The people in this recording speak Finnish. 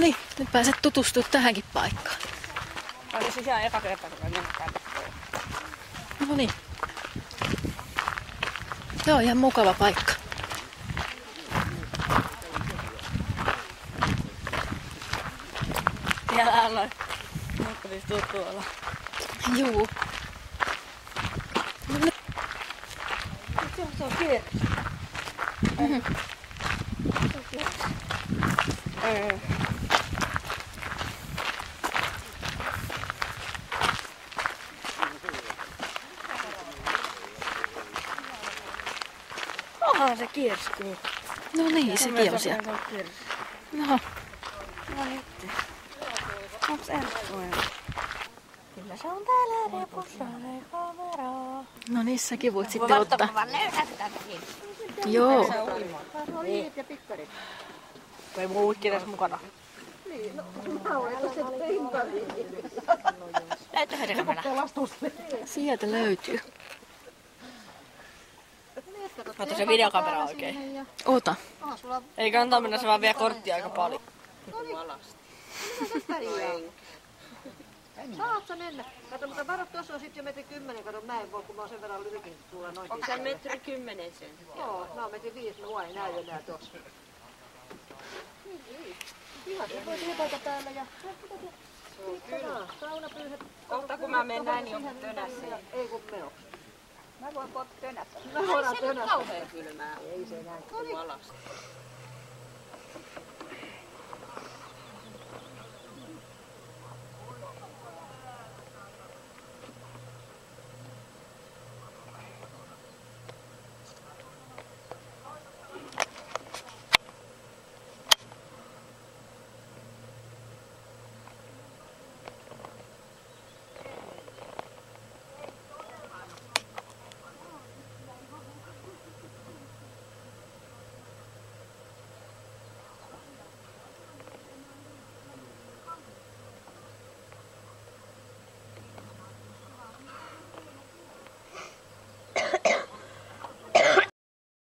niin, nyt pääset tutustumaan tähänkin paikkaan. Oli siis ihan eka kerta, kun mä tänne. No niin. Joo, ihan mukava paikka. Siellä on noin. Mutta siis tuolla. Juu. Se on kierros. Onhan se kiersi kyllä. No niin, sekin on siellä. No. No nyt. Onks Erkkoja? Kyllä se on täällä repussa kamera. No niin, säkin voit sitten ottaa. Vaan löydät tätäkin. Joo. Oliivit ja pikkarit. Ei mun uikki edes mukana. Niin, no löytyyhän se kamera. Sieltä löytyy. Ota se videokamera oikein. Ota. Ei kannata mennä, se vaan vie korttia aika paljon. Saat sä mennä? Kato, mutta varo tuossa on sit jo metri 10, kato näin voi, kun mä oon sen verran lyhykin tulla noin. Onko se metri 10 sen? Joo, mä oon metri 5, no ei näy enää tossa. Ihan se voisi hypätä päällä ja... Kyllä. Saunapyyhet. Kohta kun mä menen näin, niin on tönässä. Ei kun meno. Mä voin kohta tönässä. Mä voidaan tönässä. Kauheen kylmää. Ei se näin. Alas.